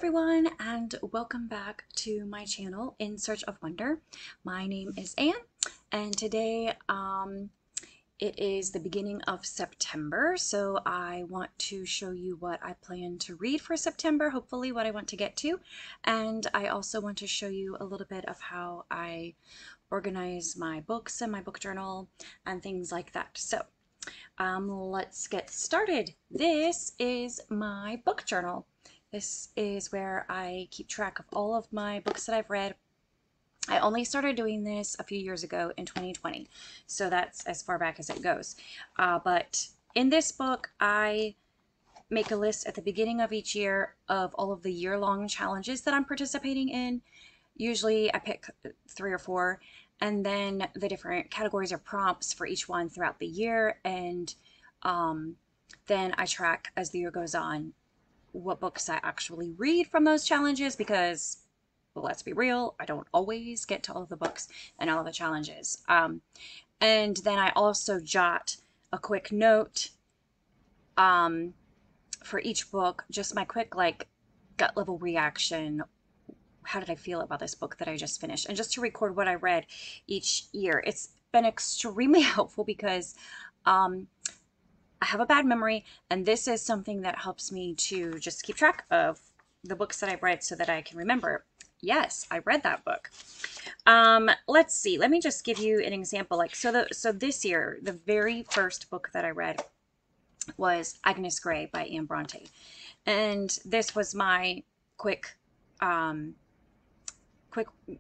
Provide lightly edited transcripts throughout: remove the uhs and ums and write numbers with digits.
everyone, and welcome back to my channel, In Search of Wonder. My name is Anne, and today it is the beginning of September, so I want to show you what I plan to read for September, hopefully what I want to get to, and I also want to show you a little bit of how I organize my books and my book journal and things like that. So let's get started. This is my book journal. This is where I keep track of all of my books that I've read. I only started doing this a few years ago in 2020, so that's as far back as it goes. But in this book, I make a list at the beginning of each year of all of the year-long challenges that I'm participating in. Usually I pick 3 or 4, and then the different categories or prompts for each one throughout the year, and then I track as the year goes on what books I actually read from those challenges, because, well, let's be real, I don't always get to all of the books and all of the challenges. And then I also jot a quick note for each book, just my quick gut level reaction. How did I feel about this book that I just finished? And just to record what I read each year. It's been extremely helpful because I have a bad memory, and this is something that helps me to just keep track of the books that I've read so that I can remember, yes, I read that book. Let's see, let me just give you an example. So this year, the very first book that I read was Agnes Grey by Anne Bronte. And this was my quick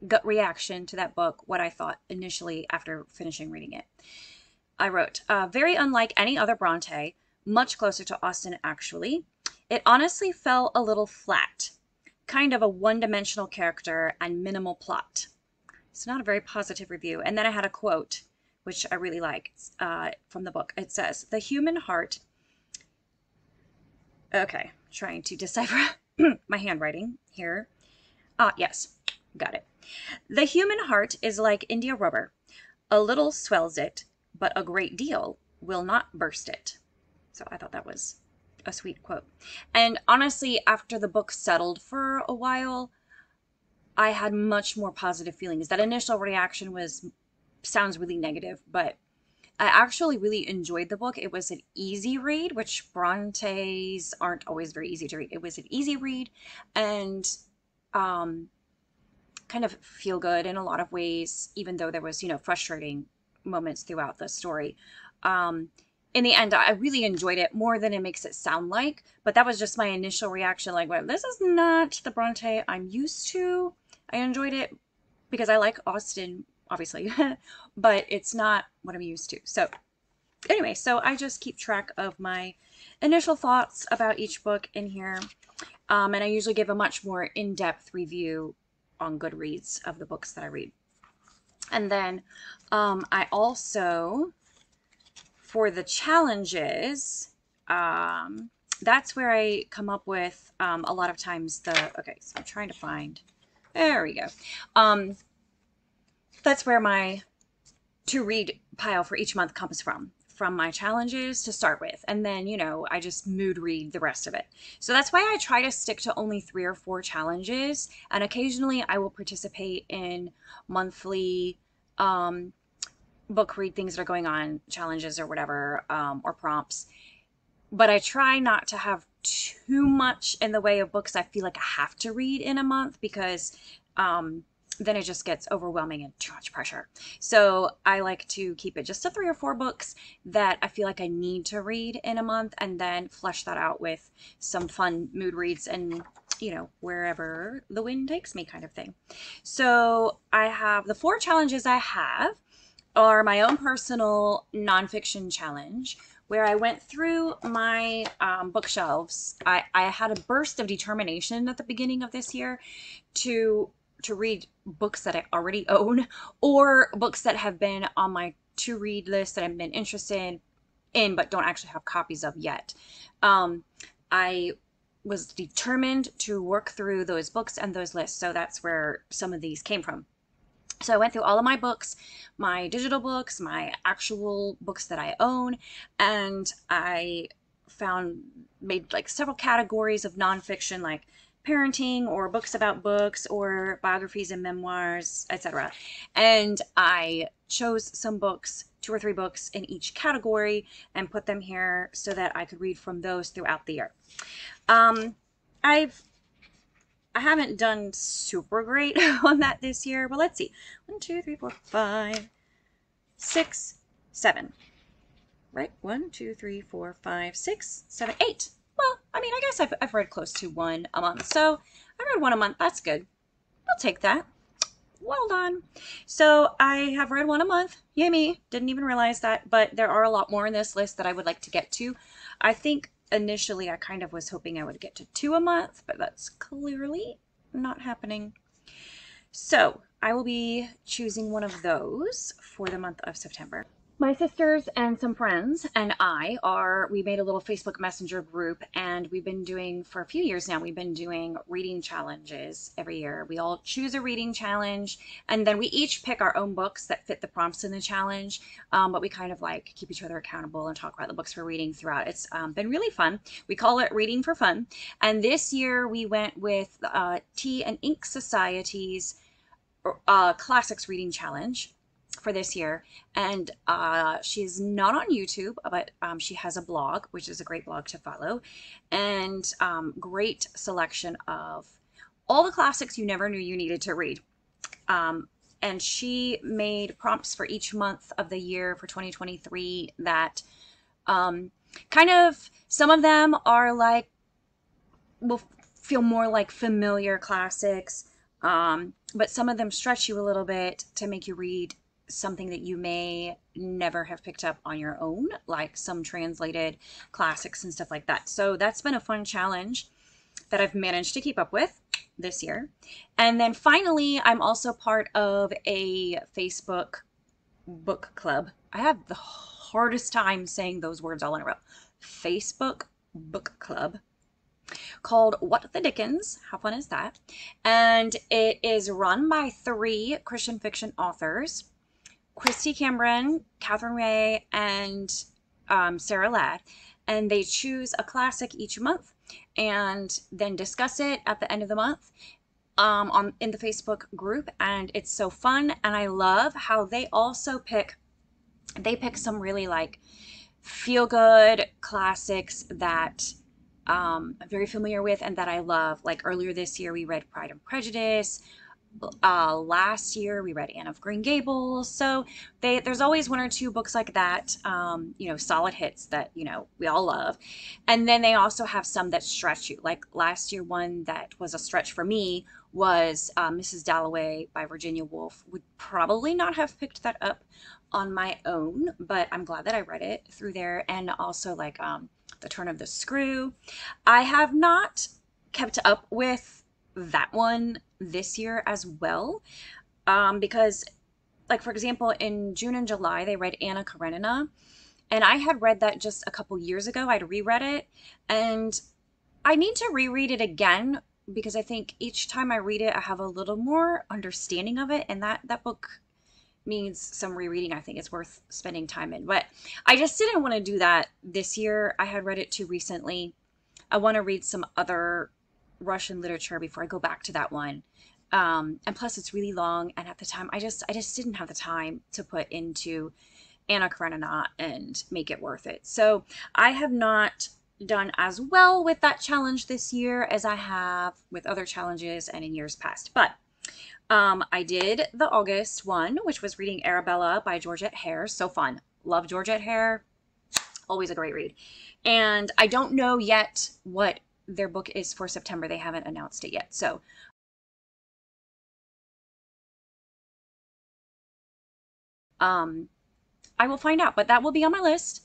gut reaction to that book, what I thought initially after finishing reading it. I wrote, very unlike any other Bronte, much closer to Austen actually. It honestly fell a little flat, kind of a one-dimensional character and minimal plot. It's not a very positive review. And then I had a quote, which I really like, from the book. It says, the human heart, okay, trying to decipher my handwriting here. Yes, got it. The human heart is like India rubber. A little swells it, but a great deal will not burst it. So I thought that was a sweet quote. And honestly, after the book settled for a while, I had much more positive feelings. That initial reaction sounds really negative, but I actually really enjoyed the book. It was an easy read, which Brontes aren't always very easy to read. It was an easy read and kind of feel good in a lot of ways, even though there was, frustrating moments throughout the story. In the end, I really enjoyed it more than it makes it sound like, but that was just my initial reaction, like, well, this is not the Bronte I'm used to. I enjoyed it because I like Austen, obviously, but it's not what I'm used to. So anyway, so I just keep track of my initial thoughts about each book in here, and I usually give a much more in-depth review on Goodreads of the books that I read. And then I also, for the challenges, that's where I come up with a lot of times okay, so I'm trying to find, there we go. That's where my to-read pile for each month comes from my challenges to start with. And then, I just mood read the rest of it. So that's why I try to stick to only 3 or 4 challenges. And occasionally I will participate in monthly book read things that are going on, challenges or whatever, or prompts. But I try not to have too much in the way of books I feel like I have to read in a month, because then it just gets overwhelming and too much pressure. So I like to keep it just to 3 or 4 books that I feel like I need to read in a month, and then flesh that out with some fun mood reads and, wherever the wind takes me kind of thing. So I have the 4 challenges I have are my own personal nonfiction challenge, where I went through my bookshelves. I had a burst of determination at the beginning of this year to read books that I already own, or books that have been on my to-read list that I've been interested in but don't actually have copies of yet. I was determined to work through those books and those lists, so that's where some of these came from. So I went through all of my books, my digital books, my actual books that I own, and I made like several categories of nonfiction, like parenting or books about books or biographies and memoirs, etc. And I chose some books, 2 or 3 books in each category, and put them here so that I could read from those throughout the year. I haven't done super great on that this year. Well, let's see. 1, 2, 3, 4, 5, 6, 7. Right? 1, 2, 3, 4, 5, 6, 7, 8. Well, I mean, I guess I've read close to 1 a month. So I read 1 a month. That's good. I'll take that. Well done. So I have read 1 a month. Yay me. Didn't even realize that. But there are a lot more in this list that I would like to get to. I think initially I kind of was hoping I would get to 2 a month, but that's clearly not happening. So I will be choosing one of those for the month of September. My sisters and some friends and we made a little Facebook Messenger group, and we've been doing, for a few years now, we've been doing reading challenges every year. We all choose a reading challenge, and then we each pick our own books that fit the prompts in the challenge, but we kind of like keep each other accountable and talk about the books we're reading throughout. It's been really fun. We call it Reading for Fun, and this year we went with Tea and Ink Society's Classics Reading Challenge for this year, and she's not on YouTube, but she has a blog, which is a great blog to follow, and great selection of all the classics you never knew you needed to read. And she made prompts for each month of the year for 2023 that kind of, some of them are like, will feel more like familiar classics, but some of them stretch you a little bit to make you read something that you may never have picked up on your own, like some translated classics and stuff like that. So that's been a fun challenge that I've managed to keep up with this year. And then finally, I'm also part of a Facebook book club. I have the hardest time saying those words all in a row. Facebook book club called What the Dickens. How fun is that? And it is run by 3 Christian fiction authors: Christy Cameron, Catherine Ray, and Sarah Ladd, and they choose a classic each month and then discuss it at the end of the month in the Facebook group, and it's so fun. And I love how they also pick some really like feel-good classics that I'm very familiar with and that I love. Like earlier this year we read Pride and Prejudice. Last year we read Anne of Green Gables. So there's always 1 or 2 books like that, you know, solid hits that, you know, we all love. And then they also have some that stretch you. Like last year, one that was a stretch for me was Mrs. Dalloway by Virginia Woolf. Would probably not have picked that up on my own, but I'm glad that I read it through there. And also like The Turn of the Screw. I have not kept up with that one this year as well, because, like, for example, in June and July they read Anna Karenina, and I had read that just a couple years ago. I'd reread it, and I need to reread it again because I think each time I read it I have a little more understanding of it, and that book needs some rereading. I think it's worth spending time in, but I just didn't want to do that this year. I had read it too recently. I want to read some other Russian literature before I go back to that one, and plus it's really long, and at the time I just didn't have the time to put into Anna Karenina and make it worth it. So I have not done as well with that challenge this year as I have with other challenges and in years past, but I did the August one, which was reading Arabella by Georgette Hare. So fun. Love Georgette Hare. Always a great read. And I don't know yet what their book is for September. They haven't announced it yet. So I will find out, but that will be on my list.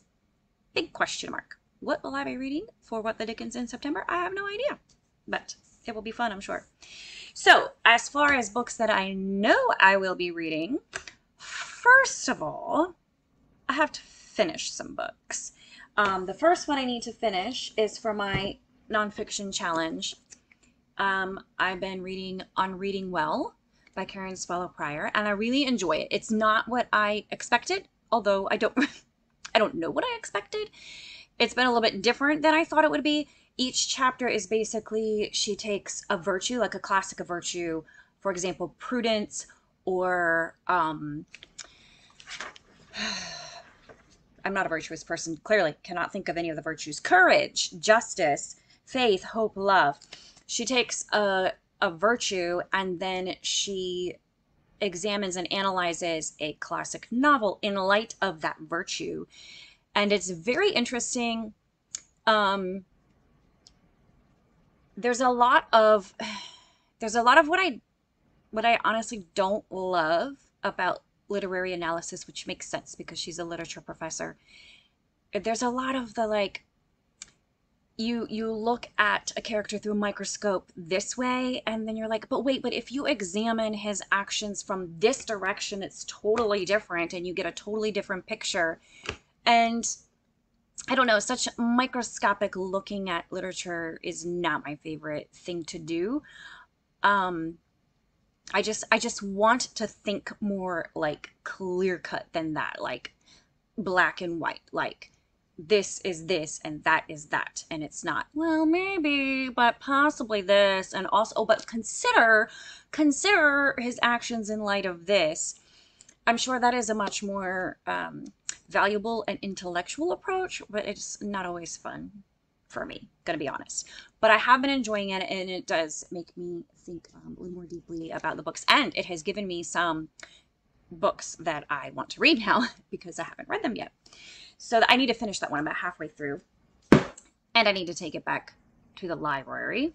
Big question mark. What will I be reading for What the Dickens in September? I have no idea, but it will be fun, I'm sure. So as far as books that I know I will be reading, first of all, I have to finish some books. The first one I need to finish is for my nonfiction challenge. I've been reading On Reading Well by Karen Swallow Prior, and I really enjoy it. It's not what I expected, although I don't know what I expected. It's been a little bit different than I thought it would be. each chapter is basically, she takes a virtue, like a classic of virtue, for example, prudence, or I'm not a virtuous person, clearly cannot think of any of the virtues. Courage, justice, faith, hope, love. She takes a virtue and then she examines and analyzes a classic novel in light of that virtue. And it's very interesting. There's a lot of what I honestly don't love about literary analysis, which makes sense because she's a literature professor. There's a lot of the like, you look at a character through a microscope this way, and then you're like, but wait, but if you examine his actions from this direction, it's totally different, and you get a totally different picture. And I don't know, such microscopic looking at literature is not my favorite thing to do. I just want to think more like clear cut than that, like black and white, like this is this and that is that, and it's not, well, maybe, but possibly this, and also, oh, but consider his actions in light of this. I'm sure that is a much more valuable and intellectual approach, but it's not always fun for me, gonna be honest. But I have been enjoying it, and it does make me think a little more deeply about the books, and it has given me some books that I want to read now because I haven't read them yet. So I need to finish that one. I'm about halfway through, and I need to take it back to the library.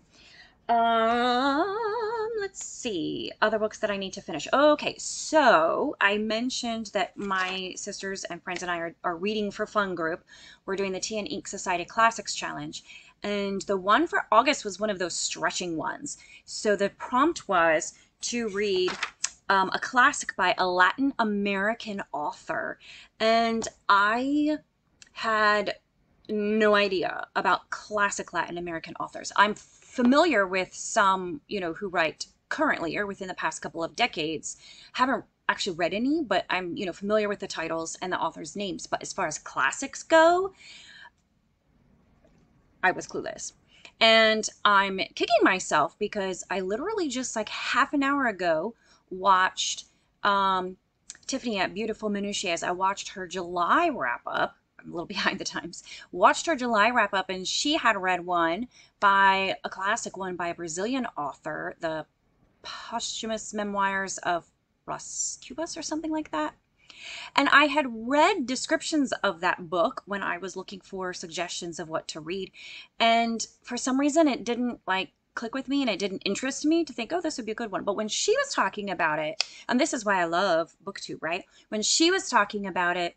Let's see, other books that I need to finish. Okay, so I mentioned that my sisters and friends and I are reading for fun group. We're doing the Tea and Ink Society Classics Challenge, and the one for August was one of those stretching ones. So the prompt was to read a classic by a Latin American author, and I had no idea about classic Latin American authors. I'm familiar with some, who write currently or within the past couple of decades. Haven't actually read any, but I'm, familiar with the titles and the authors' names. But as far as classics go, I was clueless. And I'm kicking myself because I literally just like half an hour ago watched Tiffany at Beautiful Minutiae. I watched her July wrap up. I'm a little behind the times. Watched her July wrap up, and she had read one by a classic one by a Brazilian author, the posthumous memoirs of Ross Cubas or something like that. And I had read descriptions of that book when I was looking for suggestions of what to read. And for some reason, it didn't click with me, and it didn't interest me to think, oh, this would be a good one. But when she was talking about it, and this is why I love BookTube, right? When she was talking about it,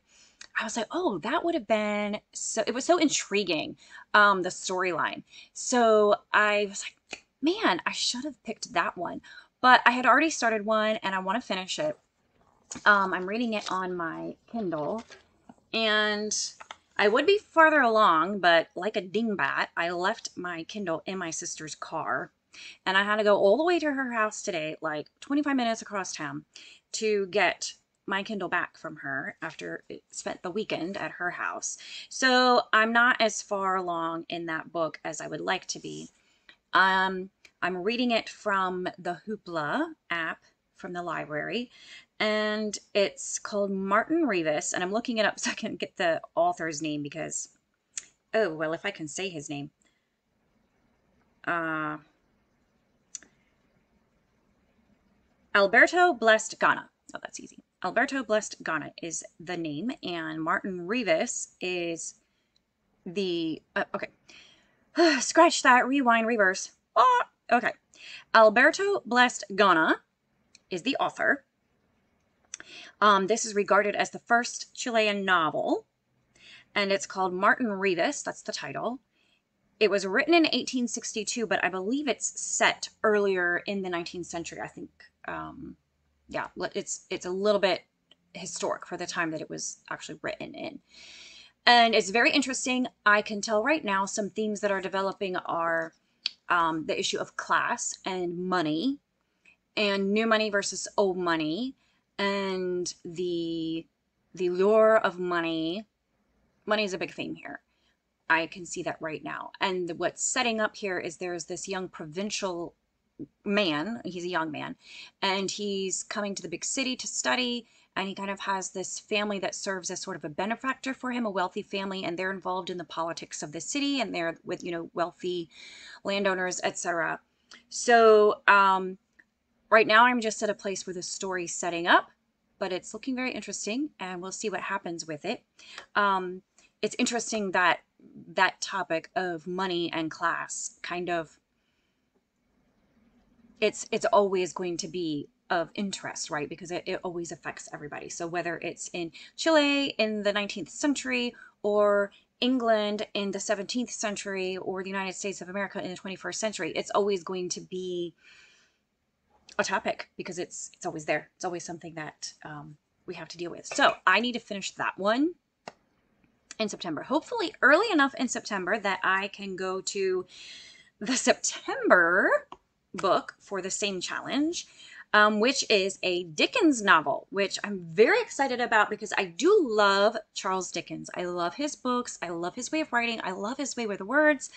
I was like, oh, that would have been so, it was so intriguing, the storyline. So I was like, man, I should have picked that one. But I had already started one, and I want to finish it. I'm reading it on my Kindle, and I would be farther along, but like a dingbat, I left my Kindle in my sister's car, and I had to go all the way to her house today, like 25 minutes across town, to get my Kindle back from her after it spent the weekend at her house. So I'm not as far along in that book as I would like to be. I'm reading it from the Hoopla app from the library, and it's called Martin Rivas, and I'm looking it up so I can get the author's name because, oh, well, if I can say his name. Alberto Blest Gana. Oh, that's easy. Alberto Blest Gana is the name, and Martin Rivas is the, okay. Scratch that, rewind, reverse. Oh, okay. Alberto Blest Gana is the author. This is regarded as the first Chilean novel, and it's called Martin Rivas. That's the title. It was written in 1862, but I believe it's set earlier in the 19th century. I think, yeah, it's a little bit historic for the time that it was actually written in. And it's very interesting. I can tell right now some themes that are developing are the issue of class and money, and new money versus old money, and the lure of money. Money is a big theme here. I can see that right now. And what's setting up here is there's this young provincial man, he's a young man, and he's coming to the big city to study, and he kind of has this family that serves as sort of a benefactor for him, a wealthy family, and they're involved in the politics of the city, and they're with, you know, wealthy landowners, etc. So right now I'm just at a place where the story's setting up, but it's looking very interesting, and we'll see what happens with it. It's interesting that that topic of money and class kind of, it's always going to be of interest, right? Because it always affects everybody. So whether it's in Chile in the 19th century, or England in the 17th century, or the United States of America in the 21st century, it's always going to be a topic, because it's always there. It's always something that we have to deal with. So I need to finish that one in September, hopefully early enough in September that I can go to the September book for the same challenge, which is a Dickens novel, which I'm very excited about because I do love Charles Dickens. I love his books. I love his way of writing. I love his way with the words.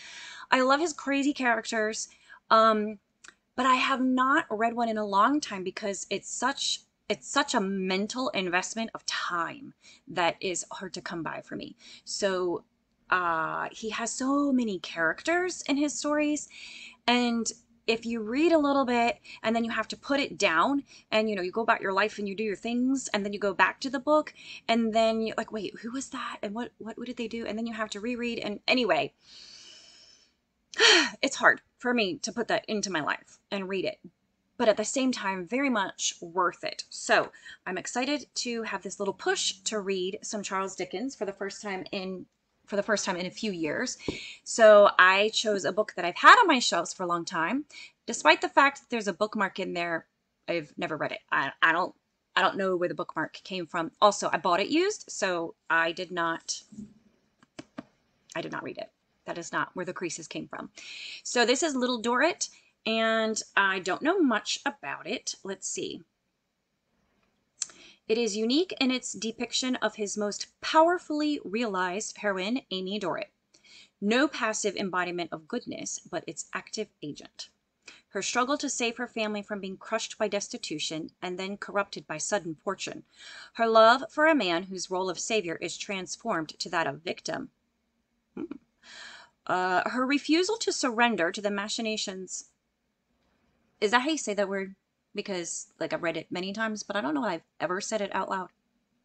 I love his crazy characters. But I have not read one in a long time because it's such a mental investment of time that is hard to come by for me. So he has so many characters in his stories, and if you read a little bit and then you have to put it down, and you go about your life and you do your things, and then you go back to the book, and then you're like, wait, who was that, and what did they do, and then you have to reread. And anyway, it's hard for me to put that into my life and read it, but at the same time, very much worth it. So I'm excited to have this little push to read some Charles Dickens for the first time in a few years. So I chose a book that I've had on my shelves for a long time. Despite the fact that there's a bookmark in there, I've never read it. I don't know where the bookmark came from. Also, I bought it used, so I did not read it. That is not where the creases came from. So this is Little Dorrit, and I don't know much about it. Let's see. It is unique in its depiction of his most powerfully realized heroine, Amy Dorrit. No passive embodiment of goodness, but its active agent. Her struggle to save her family from being crushed by destitution and then corrupted by sudden fortune. Her love for a man whose role of savior is transformed to that of victim. Her refusal to surrender to the machinations. Is that how you say that word? Because, like, I've read it many times, but I don't know if I've ever said it out loud.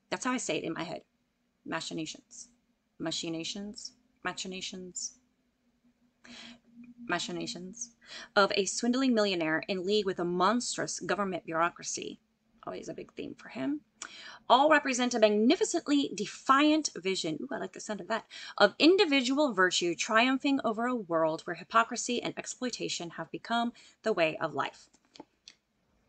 That's how I say it in my head. Machinations. Machinations. Machinations. Machinations. Of a swindling millionaire in league with a monstrous government bureaucracy. Always a big theme for him. All represent a magnificently defiant vision, ooh, I like the sound of that, of individual virtue triumphing over a world where hypocrisy and exploitation have become the way of life.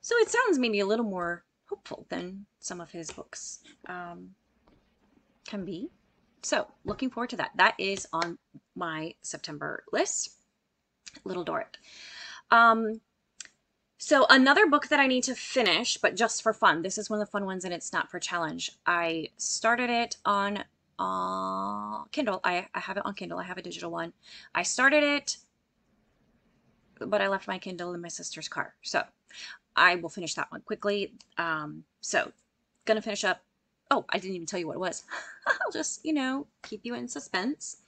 So it sounds maybe a little more hopeful than some of his books can be. So looking forward to that. That is on my September list, Little Dorrit. So another book that I need to finish, but just for fun. This is one of the fun ones, and it's not for challenge. I started it on Kindle. I have it on Kindle. I have a digital one. I started it, but I left my Kindle in my sister's car. So I will finish that one quickly. So gonna finish up. Oh, I didn't even tell you what it was. I'll just, keep you in suspense.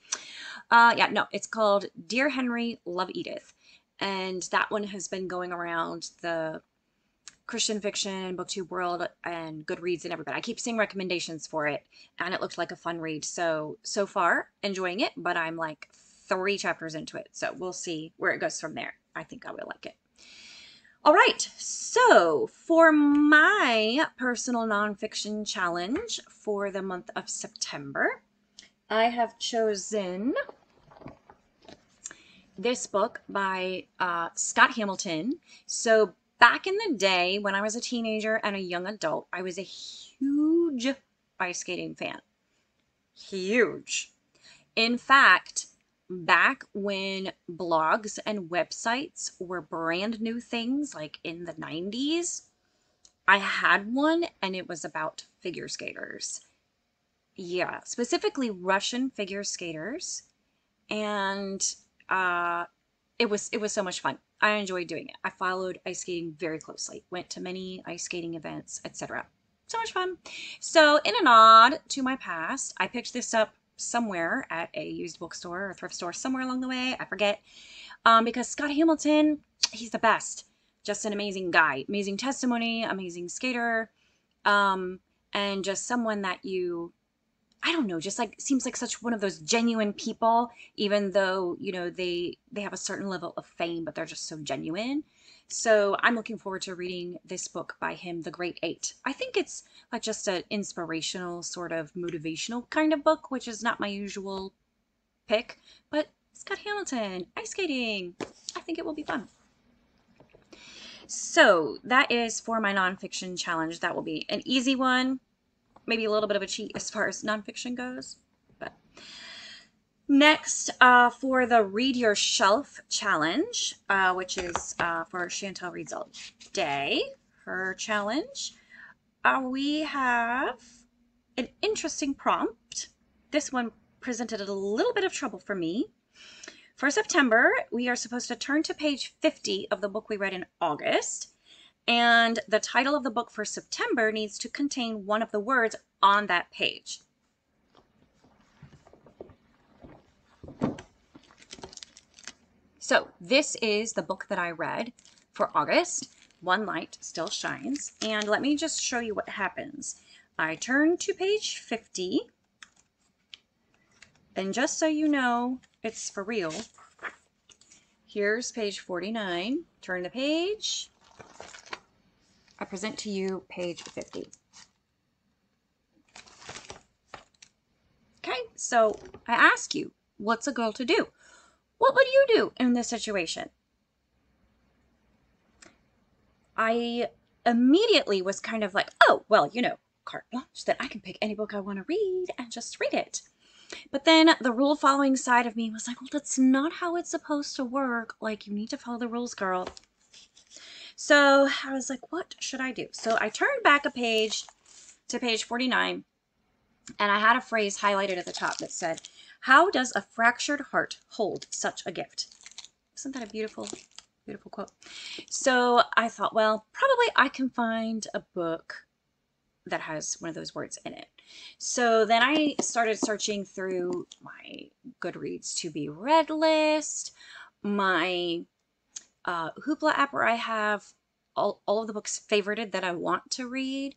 Yeah, no, it's called Dear Henry, Love Edith. And that one has been going around the Christian fiction, BookTube world, and Goodreads and everybody. I keep seeing recommendations for it, and it looked like a fun read. So far, enjoying it, but I'm like 3 chapters into it. So we'll see where it goes from there. I think I will like it. All right, so for my personal nonfiction challenge for the month of September, I have chosen this book by Scott Hamilton. So back in the day when I was a teenager and a young adult, I was a huge ice skating fan. Huge. In fact, back when blogs and websites were brand new things, like in the 90s, I had one, and it was about figure skaters. Yeah, specifically Russian figure skaters. and it was so much fun. I enjoyed doing it. I followed ice skating very closely, went to many ice skating events, etc. So much fun. So in a nod to my past, I picked this up somewhere at a used bookstore or thrift store somewhere along the way. I forget. Because Scott Hamilton, he's the best. Just an amazing guy, amazing testimony, amazing skater, and just someone that you, I don't know, just like seems like such one of those genuine people, even though, you know, they have a certain level of fame, but they're just so genuine. So I'm looking forward to reading this book by him, The Great Eight. I think it's like just an inspirational, sort of motivational kind of book, which is not my usual pick, but Scott Hamilton, ice skating. I think it will be fun. So that is for my nonfiction challenge. That will be an easy one, maybe a little bit of a cheat as far as nonfiction goes. But next, for the Read Your Shelf challenge, which is for Chantel Reads All Day, her challenge, we have an interesting prompt. This one presented a little bit of trouble for me. For September, we are supposed to turn to page 50 of the book we read in August, and the title of the book for September needs to contain one of the words on that page. So this is the book that I read for August, One Light Still Shines, and let me just show you what happens. I turn to page 50, and just so you know, it's for real. Here's page 49. Turn the page. I present to you page 50. Okay, so I ask you, what's a girl to do? What would you do in this situation? I immediately was kind of like, oh, well, you know, carte blanche, that I can pick any book I want to read and just read it. But then the rule following side of me was like, well, that's not how it's supposed to work. Like, you need to follow the rules, girl. So I was like, what should I do? So I turned back a page to page 49, and I had a phrase highlighted at the top that said, how does a fractured heart hold such a gift? Isn't that a beautiful, beautiful quote? So I thought, well, probably I can find a book that has one of those words in it. So then I started searching through my Goodreads to be read list, my Hoopla app where I have all of the books favorited that I want to read,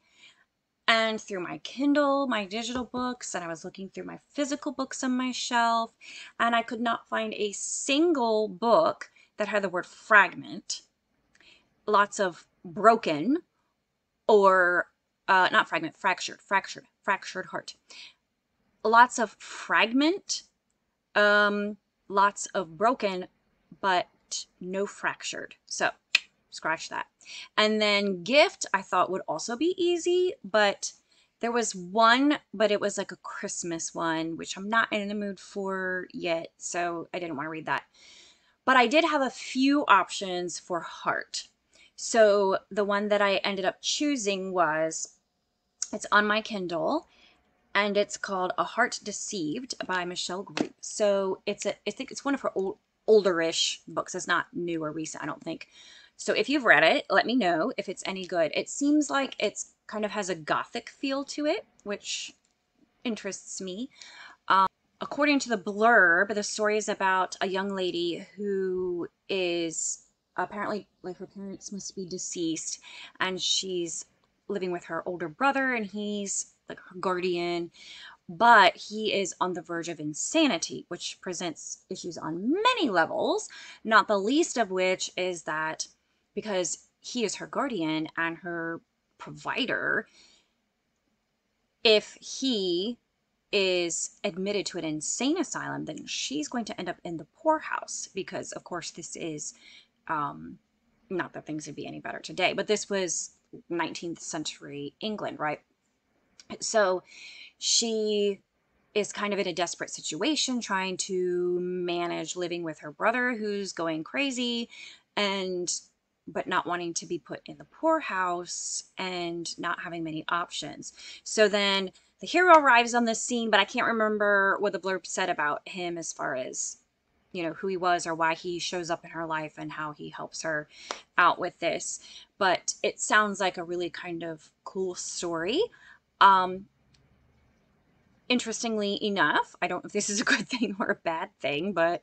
and through my Kindle, my digital books, and I was looking through my physical books on my shelf, and I could not find a single book that had the word fragment. Lots of broken or not fragment, fractured heart. Lots of fragment, lots of broken, but no fractured. So scratch that. And then gift, I thought would also be easy, but there was one, but it was like a Christmas one, which I'm not in the mood for yet, so I didn't want to read that. But I did have a few options for heart. So the one that I ended up choosing was, it's on my Kindle, and it's called A Heart Deceived by Michelle Griep. So I think it's one of her olderish books. It's not new or recent, I don't think. So if you've read it, let me know if it's any good. It seems like it's kind of has a gothic feel to it, which interests me. According to the blurb, the story is about a young lady who is apparently, like, her parents must be deceased, and she's living with her older brother, and he's like her guardian, but he is on the verge of insanity, which presents issues on many levels, not the least of which is that because he is her guardian and her provider, if he is admitted to an insane asylum, then she's going to end up in the poorhouse, because of course this is not that things would be any better today, but this was 19th century England, right? So she is kind of in a desperate situation, trying to manage living with her brother who's going crazy, but not wanting to be put in the poorhouse and not having many options. So then the hero arrives on the scene, but I can't remember what the blurb said about him as far as, you know, who he was or why he shows up in her life and how he helps her out with this. But it sounds like a really kind of cool story. Interestingly enough, I don't know if this is a good thing or a bad thing, but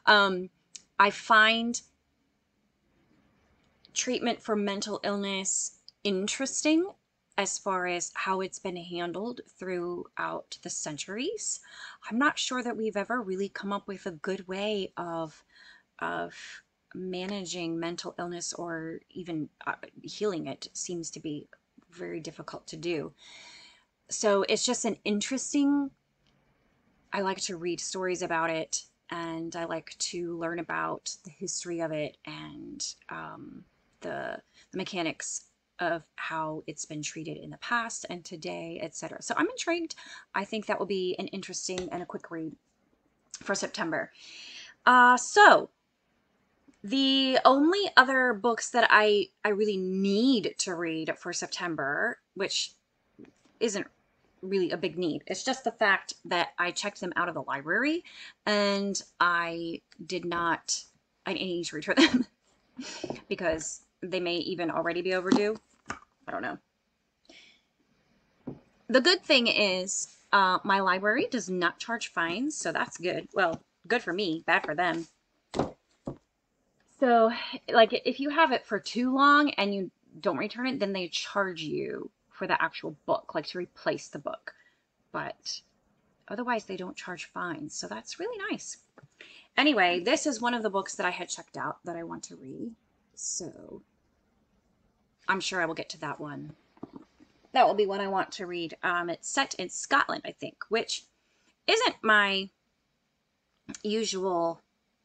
I find treatment for mental illness interesting as far as how it's been handled throughout the centuries. I'm not sure that we've ever really come up with a good way of managing mental illness or even healing it. Seems to be very difficult to do. So it's just an interesting, I like to read stories about it, and I like to learn about the history of it and the mechanics of how it's been treated in the past and today, etc. So I'm intrigued. I think that will be an interesting and a quick read for September. So the only other books that I really need to read for September, which isn't really a big need, it's just the fact that I checked them out of the library and I need to return them because they may even already be overdue. I don't know. The good thing is my library does not charge fines, so that's good. Well, good for me, bad for them. So, like, if you have it for too long and you don't return it, then they charge you for the actual book, like to replace the book. But otherwise, they don't charge fines, so that's really nice. Anyway, this is one of the books that I had checked out that I want to read, so I'm sure I will get to that one. That will be one I want to read. It's set in Scotland, I think, which isn't my usual.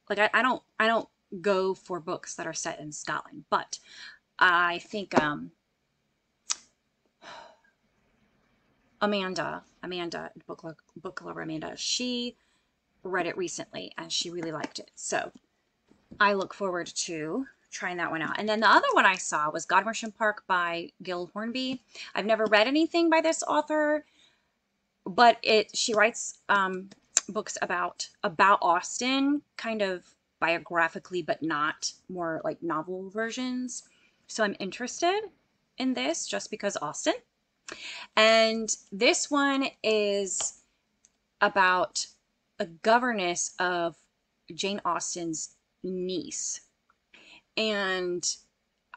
Like, I don't go for books that are set in Scotland, but I think Amanda, book lover Amanda, she read it recently and she really liked it. So I look forward to trying that one out. And then the other one I saw was Godmersham Park by Gill Hornsby. I've never read anything by this author, but she writes books about Austin, kind of biographically, but not more like novel versions. So I'm interested in this just because Austin. And this one is about a governess of Jane Austen's niece. And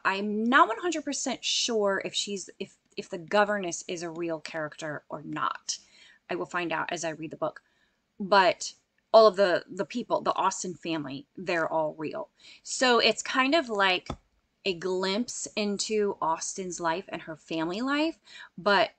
I'm not 100% sure if the governess is a real character or not. I will find out as I read the book. But all of the people, the Austen family, they're all real. So it's kind of like a glimpse into Austen's life and her family life, but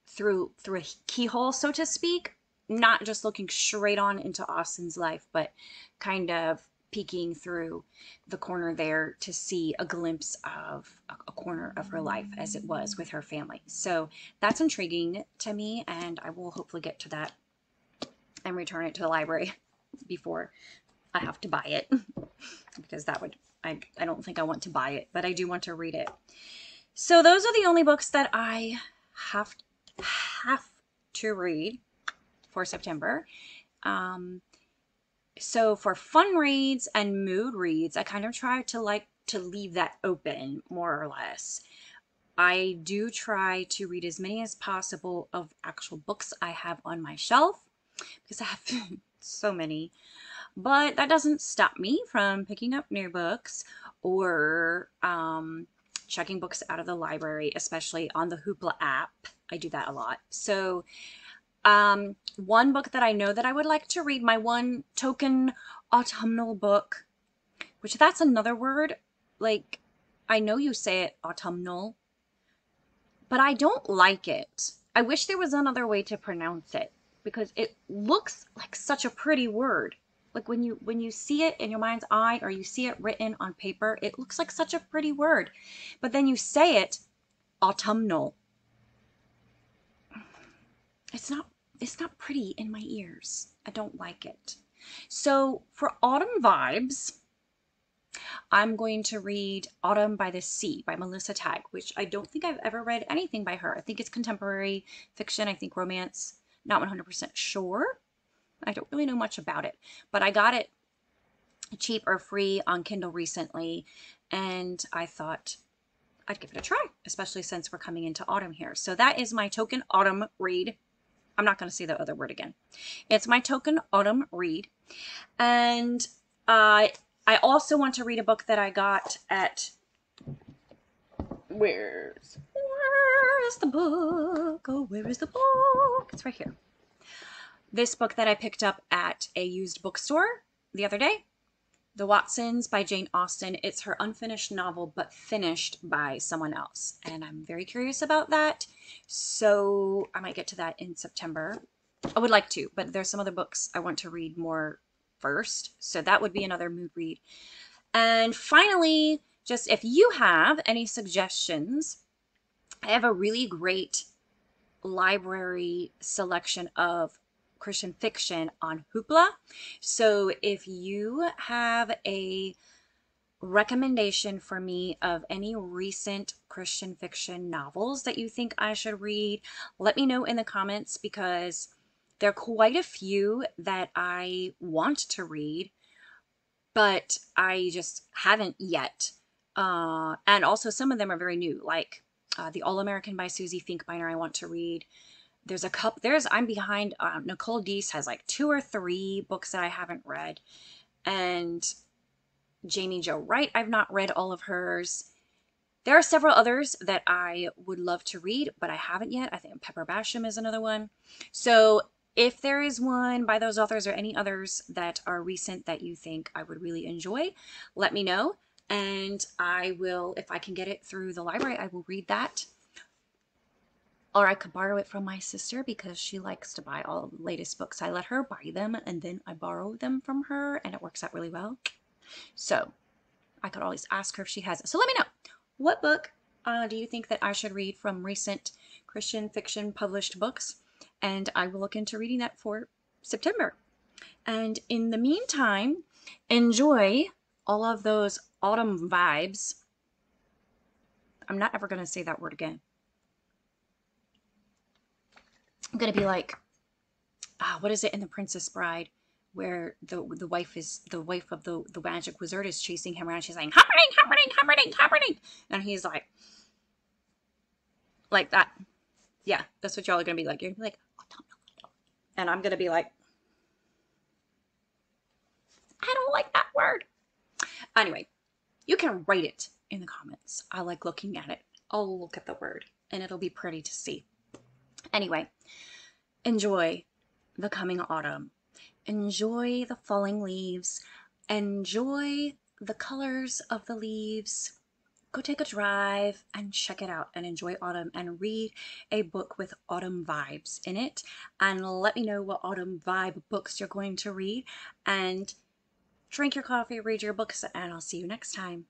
through a keyhole, so to speak, not just looking straight on into Austen's life, but kind of peeking through the corner there to see a glimpse of a corner of her life as it was with her family. So that's intriguing to me, and I will hopefully get to that and return it to the library before I have to buy it because that would, I don't think I want to buy it, but I do want to read it. So those are the only books that I have to read for September. So for fun reads and mood reads, I kind of try to leave that open, more or less. I do try to read as many as possible of actual books I have on my shelf because I have so many. But that doesn't stop me from picking up new books or checking books out of the library, especially on the Hoopla app. I do that a lot. So one book that I know that I would like to read, my one token autumnal book, which that's another word. Like, I know you say it autumnal, but I don't like it. I wish there was another way to pronounce it because it looks like such a pretty word. Like when you see it in your mind's eye or you see it written on paper, it looks like such a pretty word. But then you say it, autumnal. It's not pretty in my ears. I don't like it. So for autumn vibes, I'm going to read Autumn by the Sea by Melissa Tagg, which I don't think I've ever read anything by her. I think it's contemporary fiction. I think romance. Not 100% sure. I don't really know much about it, but I got it cheap or free on Kindle recently, and I thought I'd give it a try, especially since we're coming into autumn here. So that is my token autumn read. I'm not going to say the other word again. It's my token autumn read. And I also want to read a book that I got at, where's the book? Oh, where is the book? It's right here. This book that I picked up at a used bookstore the other day, The Watsons by Jane Austen. It's her unfinished novel, but finished by someone else. And I'm very curious about that. So I might get to that in September. I would like to, but there's some other books I want to read more first. So that would be another mood read. And finally, just if you have any suggestions, I have a really great library selection of Christian fiction on Hoopla. So if you have a recommendation for me of any recent Christian fiction novels that you think I should read, let me know in the comments, because there are quite a few that I want to read, but I just haven't yet. And also some of them are very new, like The All-American by Susie Finkbeiner I want to read. There's a couple, I'm behind, Nicole Deese has like 2 or 3 books that I haven't read. And Jamie Jo Wright, I've not read all of hers. There are several others that I would love to read, but I haven't yet. I think Pepper Basham is another one. So if there is one by those authors or any others that are recent that you think I would really enjoy, let me know. And I will, if I can get it through the library, I will read that. Or I could borrow it from my sister, because she likes to buy all the latest books. I let her buy them and then I borrow them from her, and it works out really well. So I could always ask her if she has it. So let me know, what book do you think that I should read from recent Christian fiction published books? And I will look into reading that for September. And in the meantime, enjoy all of those autumn vibes. I'm not ever going to say that word again. I'm going to be like, what is it in The Princess Bride, where the wife of the magic wizard is chasing him around. She's saying, happening, happening, happening, happening. And he's like that. Yeah, that's what y'all are going to be like. You're going to be like, and I'm going to be like, I don't like that word. Anyway, you can write it in the comments. I like looking at it. I'll look at the word and it'll be pretty to see. Anyway, enjoy the coming autumn. Enjoy the falling leaves. Enjoy the colors of the leaves. Go take a drive and check it out and enjoy autumn, and read a book with autumn vibes in it. And let me know what autumn vibe books you're going to read. And drink your coffee, read your books, and I'll see you next time.